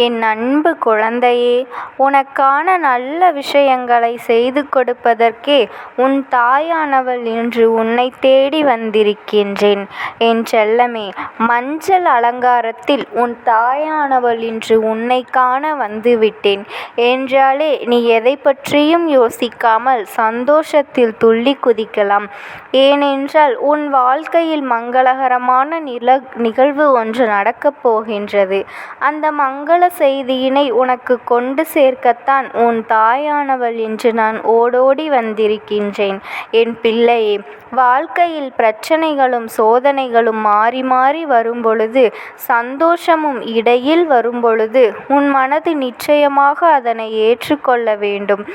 என் அன்பு குழந்தையே, உனக்கான நல்ல விஷயங்களை செய்து கொடுப்பதற்கே உன் தாயானவள் இன்று உன்னை தேடி வந்திருக்கின்றேன். என் செல்லமே, மஞ்சள் அலங்காரத்தில் உன் தாயானவள் இன்று உன்னை காண வந்துவிட்டேன் என்றாலே நீ எதை பற்றியும் யோசிக்காமல் சந்தோஷத்தில் துள்ளி குதிக்கலாம். ஏனென்றால் உன் வாழ்க்கையில் மங்களகரமான நிகழ்வு ஒன்று நடக்கப் போகின்றது. அந்த மங்கள செய்தியினை உனக்கு கொண்டு சேர்க்கத்தான் உன் தாயானவள் இன்று நான் ஓடோடி வந்திருக்கின்றேன். என் பிள்ளையே, வாழ்க்கையில் பிரச்சனைகளும் சோதனைகளும் மாறி மாறி வரும்பொழுது, சந்தோஷமும் இடையில் வரும்பொழுது உன் மனது நிச்சயமாக அதனை ஏற்றுக்கொள்ள வேண்டும்.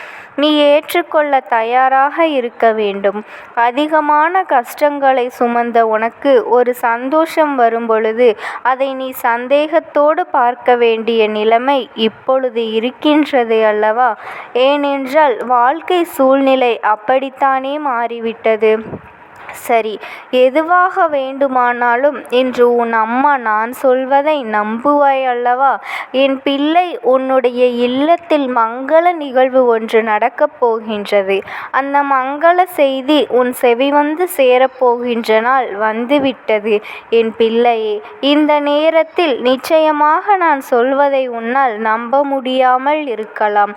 நீ ஏற்றுக்கொள்ள தயாராக இருக்க வேண்டும். அதிகமான கஷ்டங்களை சுமந்த உனக்கு ஒரு சந்தோஷம் வரும்பொழுது அதை நீ சந்தேகத்தோடு பார்க்க வேண்டிய நிலைமை இப்பொழுது இருக்கின்றது அல்லவா? ஏனென்றால் வாழ்க்கை சூழ்நிலை அப்படித்தானே மாறிவிட்டது. சரி, எதுவாக வேண்டுமானாலும் இன்று உன் அம்மா நான் சொல்வதை நம்புவாய் அல்லவா? என் பிள்ளை, உன்னுடைய இல்லத்தில் மங்கள நிகழ்வு ஒன்று நடக்கப் போகின்றது. அந்த மங்கள செய்தி உன் செவி வந்து சேரப்போகின்ற நாள் வந்துவிட்டது. என் பிள்ளையே, இந்த நேரத்தில் நிச்சயமாக நான் சொல்வதை உன்னால் நம்ப முடியாமல் இருக்கலாம்.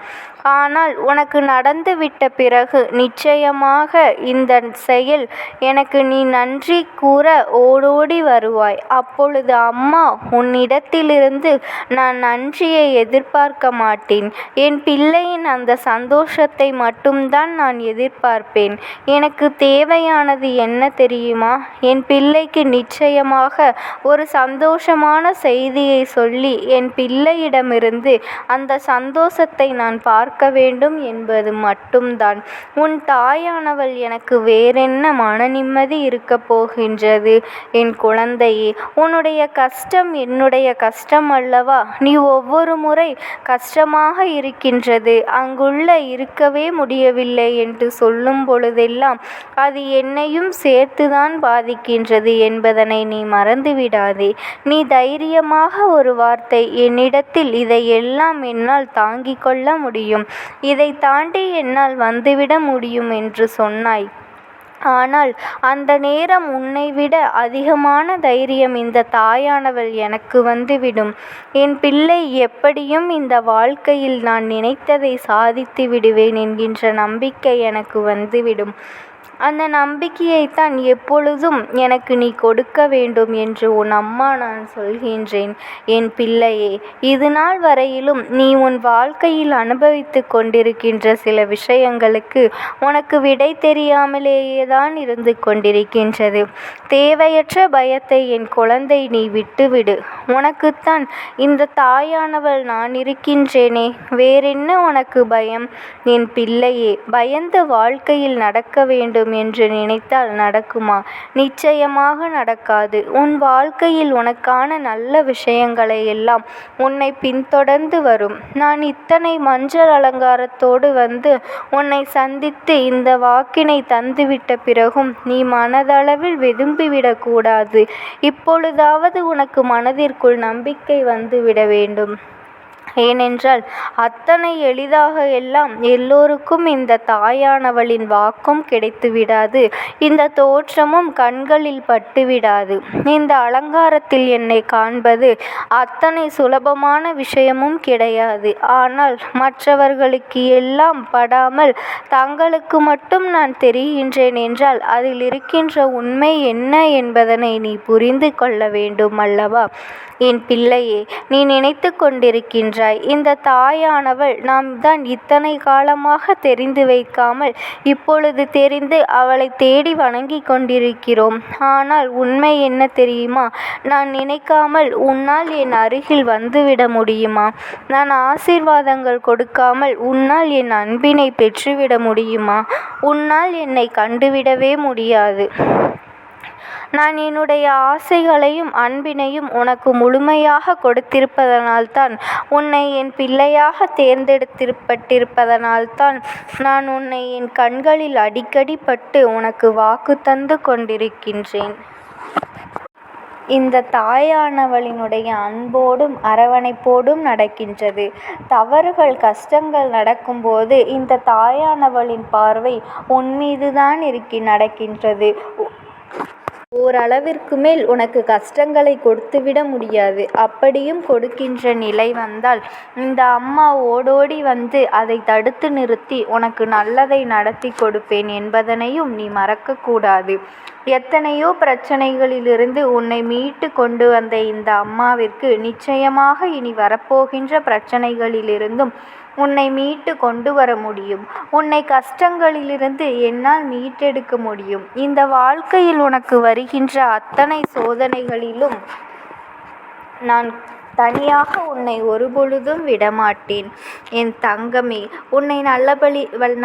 ஆனால் உனக்கு நடந்துவிட்ட பிறகு நிச்சயமாக இந்த செயல் எனக்கு நீ நன்றி கூற ஓடோடி வருவாய். அப்பொழுது அம்மா உன்னிடத்திலிருந்து நான் நன்றியை எதிர்பார்க்க மாட்டேன். என் பிள்ளையின் அந்த சந்தோஷத்தை மட்டும்தான் நான் எதிர்பார்ப்பேன். எனக்கு தேவையானது என்ன தெரியுமா? என் பிள்ளைக்கு நிச்சயமாக ஒரு சந்தோஷமான செய்தியை சொல்லி என் பிள்ளையிடமிருந்து அந்த சந்தோஷத்தை நான் பார்க்க வேண்டும் என்பது மட்டும்தான். உன் தாயானவள் எனக்கு வேறென்ன மன நிம்மதி இருக்க போகின்றது? என் குழந்தையே, உன்னுடைய கஷ்டம் என்னுடைய கஷ்டம் அல்லவா? நீ ஒவ்வொரு முறை கஷ்டமாக இருக்கின்றது, அங்குள்ள இருக்கவே முடியவில்லை என்று சொல்லும் பொழுதெல்லாம் அது என்னையும் சேர்த்துதான் பாதிக்கின்றது என்பதனை நீ மறந்துவிடாதே. நீ தைரியமாக ஒரு வார்த்தை என்னிடத்தில் இதையெல்லாம் என்னால் தாங்கிக் கொள்ள முடியும், இதை தாண்டி என்னால் வந்துவிட முடியும் என்று சொன்னாய். ஆனால் அந்த நேரம் உன்னை விட அதிகமான தைரியம் இந்த தாயானவள் எனக்கு வந்துவிடும். என் பிள்ளை, எப்படியும் இந்த வாழ்க்கையில் நான் நினைத்ததை சாதித்து விடுவேன் என்கின்ற நம்பிக்கை எனக்கு வந்துவிடும். அந்த நம்பிக்கையைத்தான் எப்பொழுதும் எனக்கு நீ கொடுக்க வேண்டும் என்று உன் அம்மா நான் சொல்கின்றேன். என் பிள்ளையே, இது நாள் வரையிலும் நீ உன் வாழ்க்கையில் அனுபவித்து கொண்டிருக்கின்ற சில விஷயங்களுக்கு உனக்கு விடை தெரியாமலேயே தான் இருந்து கொண்டிருக்கின்றது. தேவையற்ற பயத்தை என் குழந்தை நீ விட்டுவிடு. உனக்குத்தான் இந்த தாயானவள் நான் இருக்கின்றேனே, வேறென்ன உனக்கு பயம்? என் பிள்ளையே, பயந்து வாழ்க்கையில் நடக்க வேண்டும் என்று நினைத்தால் நடக்குமா? நிச்சயமாக நடக்காது. உன் வாழ்க்கையில் உனக்கான நல்ல விஷயங்களை எல்லாம் உன்னை பின்தொடர்ந்து வரும். நான் இத்தனை மஞ்சள் அலங்காரத்தோடு வந்து உன்னை சந்தித்து இந்த வாக்கினை தந்துவிட்ட பிறகும் நீ மனதளவில் வெதும்பிவிடக் கூடாது. இப்பொழுதாவது உனக்கு மனதிற்குள் நம்பிக்கை வந்துவிட வேண்டும். ஏனென்றால் அத்தனை எளிதாக எல்லாம் எல்லோருக்கும் இந்த தாயானவளின் வாக்கும் கிடைத்து விடாது. இந்த தோற்றமும் கண்களில் பட்டுவிடாது. இந்த அலங்காரத்தில் என்னை காண்பது அத்தனை சுலபமான விஷயமும் கிடையாது. ஆனால் மற்றவர்களுக்கு எல்லாம் படாமல் தங்களுக்கு மட்டும் நான் தெரிகின்றேன் என்றால் அதில் இருக்கின்ற உண்மை என்ன என்பதனை நீ புரிந்து கொள்ள வேண்டும் அல்லவா? என் பிள்ளையே, நீ நினைத்து கொண்டிருக்கின்றாய், இந்த தாயானவள் நாம் தான் இத்தனை காலமாக தெரிந்து வைக்காமல் இப்பொழுது தெரிந்து அவளை தேடி வணங்கி கொண்டிருக்கிறோம். ஆனால் உண்மை என்ன தெரியுமா? நான் நினைக்காமல் உன்னால் என் அருகில் வந்துவிட முடியுமா? நான் ஆசீர்வாதங்கள் கொடுக்காமல் உன்னால் என் அன்பினை பெற்றுவிட முடியுமா? உன்னால் என்னை கண்டுவிடவே முடியாது. நான் என்னுடைய ஆசைகளையும் அன்பினையும் உனக்கு முழுமையாக கொடுத்திருப்பதனால்தான், உன்னை என் பிள்ளையாக தேர்ந்தெடுத்திருப்பட்டிருப்பதனால்தான் நான் உன்னை என் கண்களில் அடிக்கடி பட்டு உனக்கு வாக்கு தந்து கொண்டிருக்கின்றேன். இந்த தாயானவளினுடைய அன்போடும் அரவணைப்போடும் நடக்கின்றது. தவறுகள் கஷ்டங்கள் நடக்கும்போது இந்த தாயானவளின் பார்வை உன்மீதுதான் நடக்கின்றது. ஓரளவிற்கு மேல் உனக்கு கஷ்டங்களை கொடுத்துவிட முடியாது. அப்படியும் கொடுக்கின்ற நிலை வந்தால் இந்த அம்மா ஓடோடி வந்து அதை தடுத்து நிறுத்தி உனக்கு நல்லதை நடத்தி கொடுப்பேன் என்பதனையும் நீ மறக்கக்கூடாது. எத்தனையோ பிரச்சனைகளிலிருந்து உன்னை மீட்டு கொண்டு வந்த இந்த அம்மாவிற்கு நிச்சயமாக இனி வரப்போகின்ற பிரச்சனைகளிலிருந்தும் உன்னை மீட்டு கொண்டு வர முடியும். உன்னை கஷ்டங்களிலிருந்து என்னால் மீட்டெடுக்க முடியும். இந்த வாழ்க்கையில் உனக்கு வருகின்ற அத்தனை சோதனைகளிலும் நான் தனியாக உன்னை ஒருபொழுதும் விடமாட்டேன். என் தங்கமே, உன்னை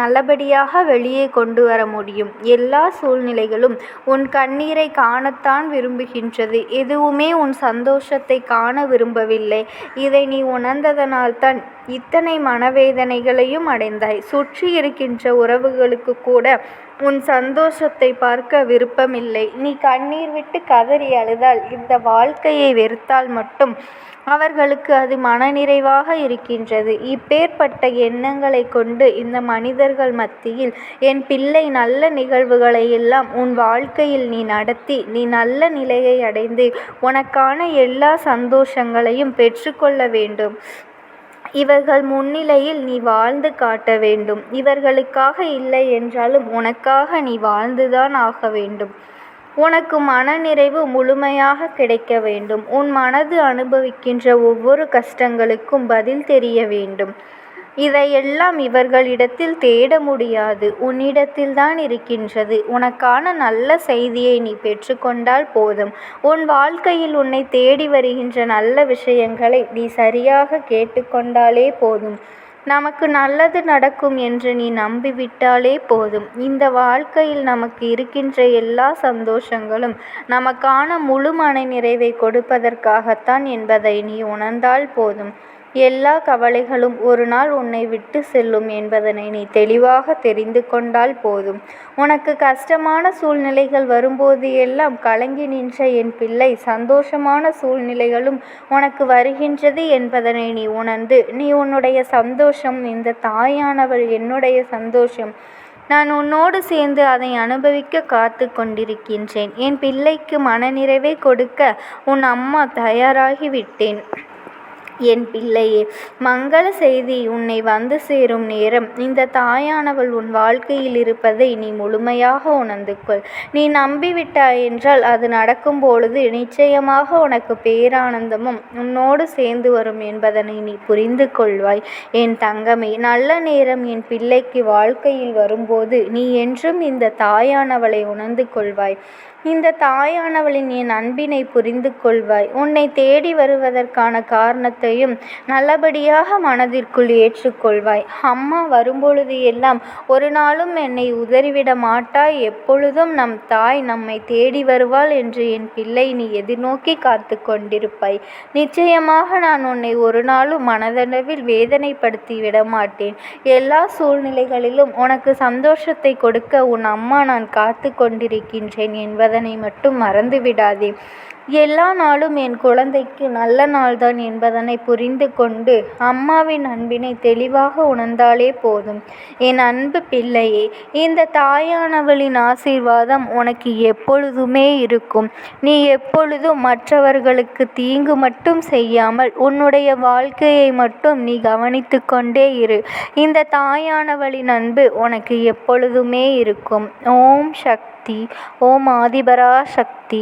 நல்லபடியாக வெளியே கொண்டு வர முடியும். எல்லா சூழ்நிலைகளும் உன் கண்ணீரை காணத்தான் விரும்புகின்றது. எதுவுமே உன் சந்தோஷத்தை காண விரும்பவில்லை. இதை நீ உணர்ந்ததனால்தான் இத்தனை மனவேதனைகளையும் அடைந்தாய். சுற்றி இருக்கின்ற உறவுகளுக்கு கூட உன் சந்தோஷத்தை பார்க்க விருப்பமில்லை. நீ கண்ணீர் விட்டு கதறி அழுதால், இந்த வாழ்க்கையை வெறுத்தால் மட்டும் அவர்களுக்கு அது மனநிறைவாக இருக்கின்றது. இப்பேற்பட்ட எண்ணங்களை கொண்டு இந்த மனிதர்கள் மத்தியில் என் பிள்ளை நல்ல நிகழ்வுகளை எல்லாம் உன் வாழ்க்கையில் நீ நடத்தி நீ நல்ல நிலையை அடைந்து உனக்கான எல்லா சந்தோஷங்களையும் பெற்றுக்கொள்ள வேண்டும். இவர்கள் முன்னிலையில் நீ வாழ்ந்து காட்ட வேண்டும். இவர்களுக்காக இல்லை என்றாலும் உனக்காக நீ வாழ்ந்துதான் ஆக வேண்டும். உனக்கு மனநிறைவு முழுமையாக கிடைக்க வேண்டும். உன் மனது அனுபவிக்கின்ற ஒவ்வொரு கஷ்டங்களுக்கும் பதில் தெரிய வேண்டும். இதையெல்லாம் இவர்களிடத்தில் தேட முடியாது, உன்னிடத்தில்தான் இருக்கின்றது. உனக்கான நல்ல செய்தியை நீ பெற்றுக்கொண்டால் போதும். உன் வாழ்க்கையில் உன்னை தேடி வருகின்ற நல்ல விஷயங்களை நீ சரியாக கேட்டுக்கொண்டாலே போதும். நமக்கு நல்லது நடக்கும் என்று நீ நம்பிவிட்டாலே போதும். இந்த வாழ்க்கையில் நமக்கு இருக்கின்ற எல்லா சந்தோஷங்களும் நமக்கான முழு மன நிறைவை கொடுப்பதற்காகத்தான் என்பதை நீ உணர்ந்தால் போதும். எல்லா கவலைகளும் ஒரு நாள் உன்னை விட்டு செல்லும் என்பதனை நீ தெளிவாக தெரிந்து கொண்டால் போதும். உனக்கு கஷ்டமான சூழ்நிலைகள் வரும்போது எல்லாம் கலங்கி நின்ற என் பிள்ளை, சந்தோஷமான சூழ்நிலைகளும் உனக்கு வருகின்றது என்பதனை நீ உணர்ந்து நீ உன்னுடைய சந்தோஷம், இந்த தாயானவள் என்னுடைய சந்தோஷம், நான் உன்னோடு சேர்ந்து அதை அனுபவிக்க காத்து கொண்டிருக்கின்றேன். என் பிள்ளைக்கு மனநிறைவை கொடுக்க உன் அம்மா தயாராகிவிட்டேன். என் பிள்ளையே, மங்கள செய்தி உன்னை வந்து சேரும் நேரம் இந்த தாயானவள் உன் வாழ்க்கையில் இருப்பதை நீ முழுமையாக உணர்ந்து கொள். நீ நம்பிவிட்டாய் என்றால் அது நடக்கும் பொழுது நிச்சயமாக உனக்கு பேரானந்தமும் உன்னோடு சேர்ந்து வரும் என்பதனை நீ புரிந்து கொள்வாய். என் தங்கமே, நல்ல நேரம் என் பிள்ளைக்கு வாழ்க்கையில் வரும்போது நீ என்றும் இந்த தாயானவளை உணர்ந்து கொள்வாய். இந்த தாயானவளின் என் அன்பினை புரிந்து கொள்வாய். உன்னை தேடி வருவதற்கான காரணத்தையும் நல்லபடியாக மனதிற்குள் ஏற்றுக்கொள்வாய். அம்மா வரும்பொழுது எல்லாம் ஒரு நாளும் என்னை உதறிவிட மாட்டாய். எப்பொழுதும் நம் தாய் நம்மை தேடி வருவாள் என்று என் பிள்ளை நீ எதிர்நோக்கி காத்து கொண்டிருப்பாய். நிச்சயமாக நான் உன்னை ஒரு நாளும் மனதளவில் வேதனைப்படுத்தி விடமாட்டேன். எல்லா சூழ்நிலைகளிலும் உனக்கு சந்தோஷத்தை கொடுக்க உன் அம்மா நான் காத்து கொண்டிருக்கின்றேன் என்பதனை மட்டும் மறந்து விடாதே. எல்லா நாளும் என் குழந்தைக்கு நல்ல நாள்தான் என்பதனை புரிந்து கொண்டு அம்மாவின் அன்பினை தெளிவாக உணர்ந்தாலே போதும். என் அன்பு பிள்ளையே, இந்த தாயானவளின் ஆசீர்வாதம் உனக்கு எப்பொழுதுமே இருக்கும். நீ எப்பொழுதும் மற்றவர்களுக்கு தீங்கு மட்டும் செய்யாமல் உன்னுடைய வாழ்க்கையை மட்டும் நீ கவனித்து கொண்டே இரு. இந்த தாயானவளின் அன்பு உனக்கு எப்பொழுதுமே இருக்கும். ஓம் சக்தி. ஓம் ஆதிபரா சக்தி.